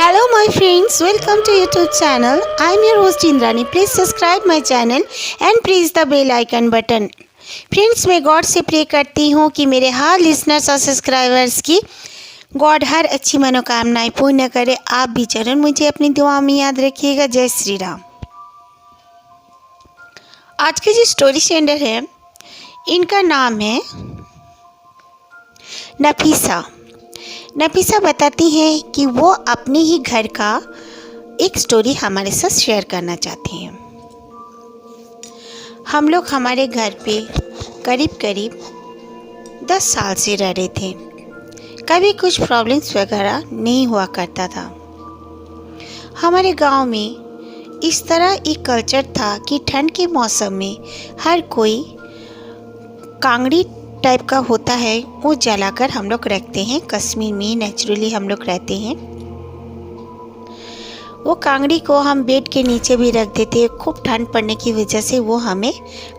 Hello my friends, welcome to YouTube channel. I am your host Indrani. Please subscribe my channel and press the bell icon button. Friends, मैं God से pray करती हूँ कि मेरे हर listeners और subscribers की God हर अच्छी मनोकामनाएं पूर्ण करे। आप भी जरूर मुझे अपनी दुआ में याद रखिएगा। जय श्री राम। आज की जो स्टोरी सेंडर है, इनका नाम है नफीसा। नफीसा बताती हैं कि वो अपने ही घर का एक स्टोरी हमारे साथ शेयर करना चाहती हैं। हम लोग हमारे घर पे करीब 10 साल से रह रहे थे। कभी कुछ प्रॉब्लम्स वगैरह नहीं हुआ करता था। हमारे गांव में इस तरह एक कल्चर था कि ठंड के मौसम में हर कोई कांगड़ी टाइप का होता है, वो जलाकर हम लोग रखते हैं। कश्मीर में नेचुरली हम लोग रहते हैं। वो कांगड़ी को हम बेड के नीचे भी रख देते हैं। खूब ठंड पड़ने की वजह से वो हमें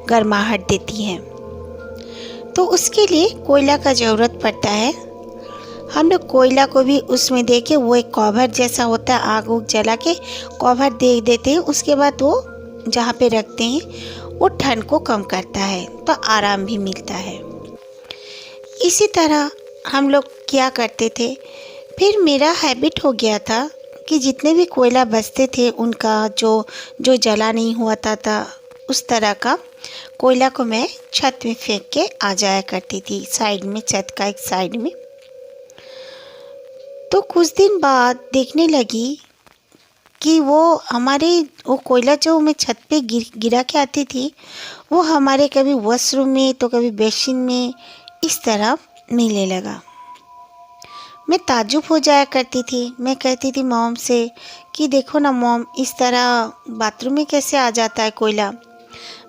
गर्माहट देती हैं, तो उसके लिए कोयला का ज़रूरत पड़ता है। हम लोग कोयला को भी उसमें दे के, वो एक कवर जैसा होता है, आग उग जला के कवर दे देते हैं। उसके बाद वो जहाँ पे रखते हैं वो ठंड को कम करता है, तो आराम भी मिलता है। इसी तरह हम लोग क्या करते थे। फिर मेरा हैबिट हो गया था कि जितने भी कोयला बचते थे उनका जो जला नहीं हुआ था उस तरह का कोयला को मैं छत में फेंक के आ जाया करती थी, साइड में, छत का एक साइड में। तो कुछ दिन बाद देखने लगी कि वो कोयला जो मैं छत पे गिरा के आती थी, वो हमारे कभी वॉशरूम में तो कभी बेसिन में इस तरह मिलने लगा। मैं ताज्जुब हो जाया करती थी। मैं कहती थी मॉम से कि देखो ना मॉम, इस तरह बाथरूम में कैसे आ जाता है कोयला।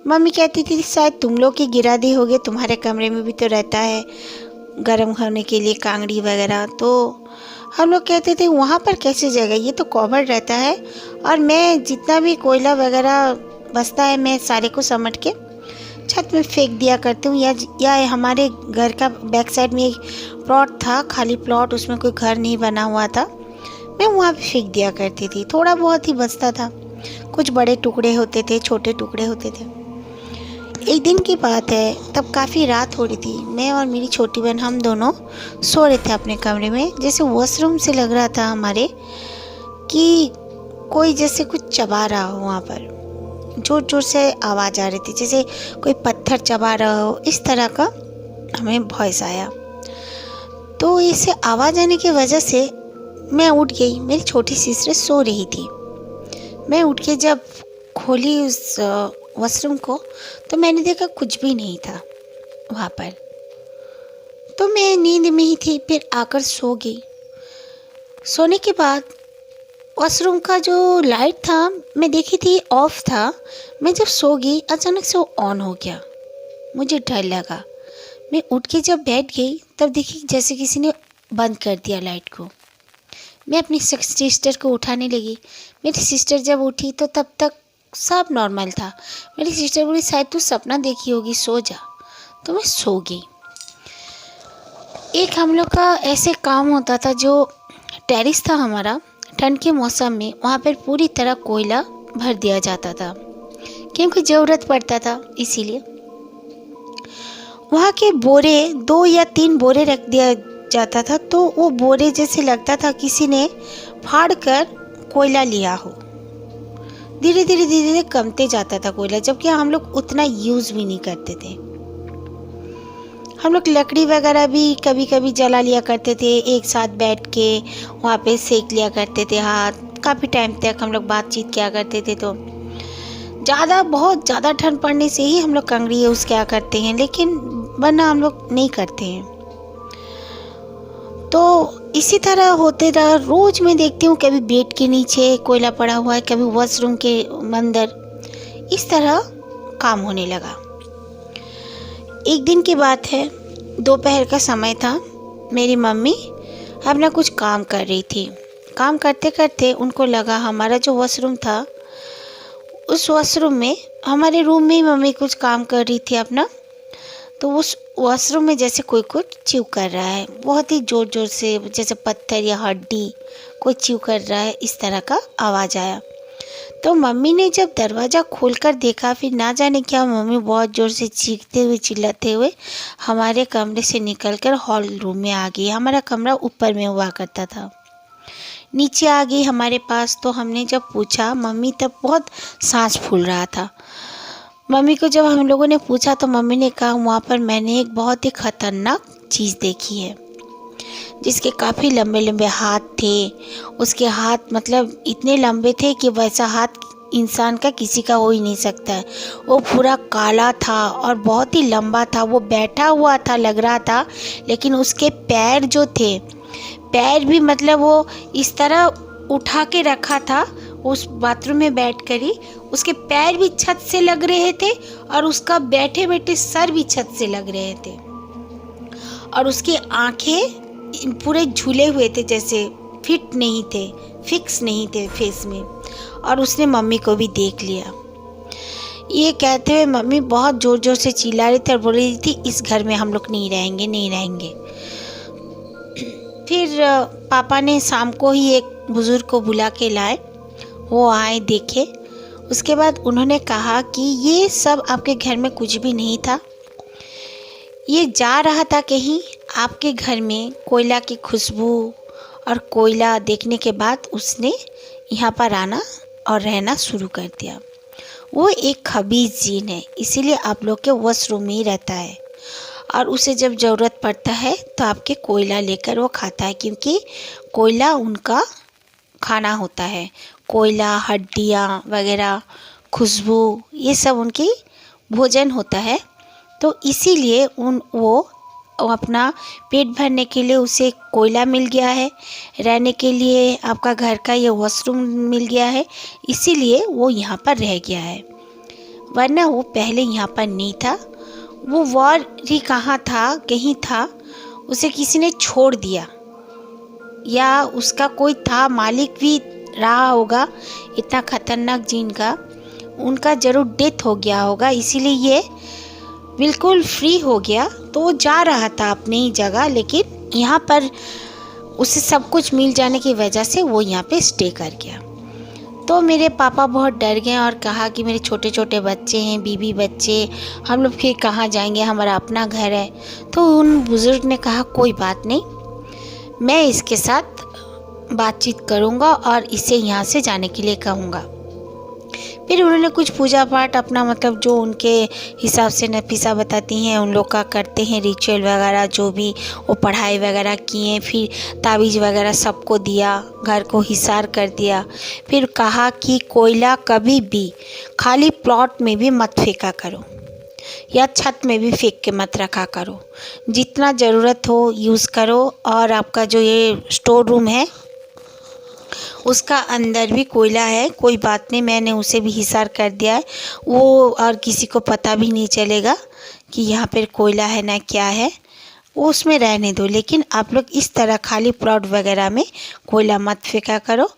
मम्मी कहती थी शायद तुम लोग ही गिरा दी होगे, तुम्हारे कमरे में भी तो रहता है गर्म होने के लिए कांगड़ी वगैरह। तो हम लोग कहते थे वहाँ पर कैसे जगह, ये तो कवर रहता है। और मैं जितना भी कोयला वगैरह बचता है मैं सारे को समेट के छत में फेंक दिया करती हूँ। या हमारे घर का बैक साइड में एक प्लॉट था, खाली प्लॉट, उसमें कोई घर नहीं बना हुआ था, मैं वहाँ पे फेंक दिया करती थी। थोड़ा बहुत ही बचता था, कुछ बड़े टुकड़े होते थे, छोटे टुकड़े होते थे। एक दिन की बात है, तब काफ़ी रात हो रही थी। मैं और मेरी छोटी बहन हम दोनों सो रहे थे अपने कमरे में। जैसे वॉशरूम से लग रहा था हमारे कि कोई जैसे कुछ चबा रहा हो, वहाँ पर जोर जोर से आवाज़ आ रही थी, जैसे कोई पत्थर चबा रहा हो, इस तरह का हमें वॉइस आया। तो इसे आवाज़ आने की वजह से मैं उठ गई। मेरी छोटी सिस्टर सो रही थी। मैं उठ के जब खोली उस वॉशरूम को, तो मैंने देखा कुछ भी नहीं था वहाँ पर। तो मैं नींद में ही थी, फिर आकर सो गई। सोने के बाद वॉशरूम का जो लाइट था मैं देखी थी ऑफ था। मैं जब सो गई अचानक से वो ऑन हो गया। मुझे डर लगा। मैं उठ के जब बैठ गई तब देखी जैसे किसी ने बंद कर दिया लाइट को। मैं अपनी सिस्टर को उठाने लगी। मेरी सिस्टर जब उठी तो तब तक सब नॉर्मल था। मेरी सिस्टर बोली शायद तू सपना देखी होगी, सो जा। तो मैं सो गई। एक हम लोग का ऐसे काम होता था, जो टेरेस था हमारा, ठंड के मौसम में वहाँ पर पूरी तरह कोयला भर दिया जाता था क्योंकि ज़रूरत पड़ता था। इसीलिए वहाँ के बोरे 2 या 3 बोरे रख दिया जाता था। तो वो बोरे जैसे लगता था किसी ने फाड़ कर कोयला लिया हो। धीरे धीरे कमते जाता था कोयला, जबकि हम लोग उतना यूज़ भी नहीं करते थे। हम लोग लकड़ी वगैरह भी कभी कभी जला लिया करते थे, एक साथ बैठ के वहाँ पे सेक लिया करते थे हाथ। काफ़ी टाइम तक हम लोग बातचीत किया करते थे। तो बहुत ज़्यादा ठंड पड़ने से ही हम लोग कांगड़ी यूज़ किया करते हैं, लेकिन वरना हम लोग नहीं करते हैं। तो इसी तरह होते रहा। रोज़ मैं देखती हूँ कभी बेड के नीचे कोयला पड़ा हुआ है, कभी वॉशरूम के अंदर, इस तरह काम होने लगा। एक दिन की बात है, दोपहर का समय था। मेरी मम्मी अपना कुछ काम कर रही थी। काम करते करते उनको लगा हमारा जो वॉशरूम था, उस वॉशरूम में, हमारे रूम में ही मम्मी कुछ काम कर रही थी अपना। तो उस वॉशरूम में जैसे कोई कुछ च्यू कर रहा है, बहुत ही ज़ोर ज़ोर से, जैसे पत्थर या हड्डी कोई च्यू कर रहा है, इस तरह का आवाज़ आया। तो मम्मी ने जब दरवाज़ा खोलकर देखा, फिर ना जाने क्या मम्मी बहुत ज़ोर से चीखते हुए चिल्लाते हुए हमारे कमरे से निकलकर हॉल रूम में आ गई। हमारा कमरा ऊपर में हुआ करता था। नीचे आ गई हमारे पास। तो हमने जब पूछा, मम्मी तब बहुत सांस फूल रहा था। मम्मी को जब हम लोगों ने पूछा तो मम्मी ने कहा, वहाँ पर मैंने एक बहुत ही ख़तरनाक चीज़ देखी है, जिसके काफ़ी लंबे लंबे हाथ थे। उसके हाथ मतलब इतने लंबे थे कि वैसा हाथ इंसान का किसी का हो ही नहीं सकता है। वो पूरा काला था और बहुत ही लंबा था। वो बैठा हुआ था लग रहा था, लेकिन उसके पैर जो थे, पैर भी मतलब वो इस तरह उठा के रखा था उस बाथरूम में बैठ कर ही। उसके पैर भी छत से लग रहे थे और उसका बैठे बैठे सर भी छत से लग रहे थे, और उसकी आंखें पूरे झूले हुए थे, जैसे फिट नहीं थे, फिक्स नहीं थे फेस में। और उसने मम्मी को भी देख लिया। ये कहते हुए मम्मी बहुत ज़ोर ज़ोर से चिल्ला रही थी और बोल रही थी, इस घर में हम लोग नहीं रहेंगे, नहीं रहेंगे। फिर पापा ने शाम को ही एक बुज़ुर्ग को बुला के लाए। वो आए, देखे। उसके बाद उन्होंने कहा कि ये सब आपके घर में कुछ भी नहीं था, ये जा रहा था कहीं। आपके घर में कोयला की खुशबू और कोयला देखने के बाद उसने यहाँ पर आना और रहना शुरू कर दिया। वो एक खबीज़ जीन है, इसीलिए आप लोग के वॉशरूम में ही रहता है, और उसे जब ज़रूरत पड़ता है तो आपके कोयला लेकर वो खाता है, क्योंकि कोयला उनका खाना होता है। कोयला, हड्डियाँ वगैरह, खुशबू, ये सब उनकी भोजन होता है। तो इसीलिए वो अपना पेट भरने के लिए उसे कोयला मिल गया है, रहने के लिए आपका घर का ये वॉशरूम मिल गया है, इसीलिए वो यहाँ पर रह गया है। वरना वो पहले यहाँ पर नहीं था। वो वॉर ही कहाँ था, कहीं था, उसे किसी ने छोड़ दिया, या उसका कोई था, मालिक भी रहा होगा इतना खतरनाक जीन का, उनका ज़रूर डेथ हो गया होगा, इसीलिए ये बिल्कुल फ्री हो गया। तो वो जा रहा था अपनी ही जगह, लेकिन यहाँ पर उसे सब कुछ मिल जाने की वजह से वो यहाँ पे स्टे कर गया। तो मेरे पापा बहुत डर गए और कहा कि मेरे छोटे छोटे बच्चे हैं, बीवी बच्चे, हम लोग फिर कहाँ जाएंगे, हमारा अपना घर है। तो उन बुज़ुर्ग ने कहा, कोई बात नहीं, मैं इसके साथ बातचीत करूँगा और इसे यहाँ से जाने के लिए कहूँगा। फिर उन्होंने कुछ पूजा पाठ अपना मतलब जो उनके हिसाब से नफीसा बताती हैं उन लोग का करते हैं, रिचुअल वगैरह जो भी वो पढ़ाई वगैरह किए। फिर ताबीज़ वगैरह सबको दिया, घर को हिसार कर दिया। फिर कहा कि कोयला कभी भी खाली प्लॉट में भी मत फेंका करो, या छत में भी फेंक के मत रखा करो, जितना ज़रूरत हो यूज़ करो। और आपका जो ये स्टोर रूम है उसका अंदर भी कोयला है, कोई बात नहीं, मैंने उसे भी हिसार कर दिया है, वो और किसी को पता भी नहीं चलेगा कि यहाँ पर कोयला है ना क्या है, वो उसमें रहने दो। लेकिन आप लोग इस तरह खाली प्लॉट वगैरह में कोयला मत फेंका करो।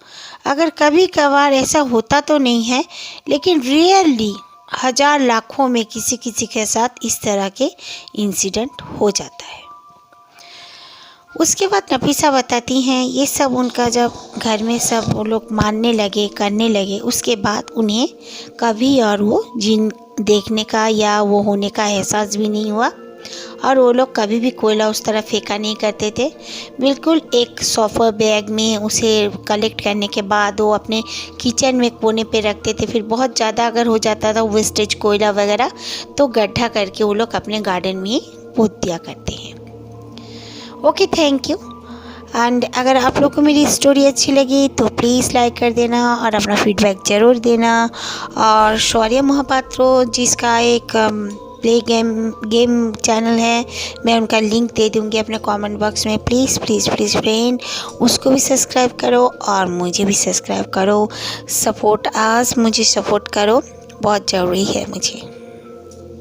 अगर कभी कभार ऐसा होता तो नहीं है, लेकिन रियरली हज़ार लाखों में किसी किसी के साथ इस तरह के इंसिडेंट हो जाता है। उसके बाद नफीसा बताती हैं ये सब उनका जब घर में सब वो लोग मानने लगे, करने लगे, उसके बाद उन्हें कभी और वो जिन देखने का या वो होने का एहसास भी नहीं हुआ, और वो लोग कभी भी कोयला उस तरह फेंका नहीं करते थे। बिल्कुल एक सोफा बैग में उसे कलेक्ट करने के बाद वो अपने किचन में कोने पे रखते थे। फिर बहुत ज़्यादा अगर हो जाता था वेस्टेज कोयला वगैरह, तो गड्ढा करके वो लोग अपने गार्डन में ही पोत दिया करते हैं। Okay, thank you. एंड अगर आप लोग को मेरी स्टोरी अच्छी लगी तो प्लीज़ लाइक कर देना और अपना फीडबैक ज़रूर देना। और शौर्य महापात्रो जिसका एक प्ले गेम चैनल है, मैं उनका लिंक दे दूँगी अपने कमेंट बॉक्स में। प्लीज़ प्लीज़ प्लीज़ फ्रेंड, उसको भी सब्सक्राइब करो और मुझे भी सब्सक्राइब करो। मुझे सपोर्ट करो, बहुत ज़रूरी है मुझे।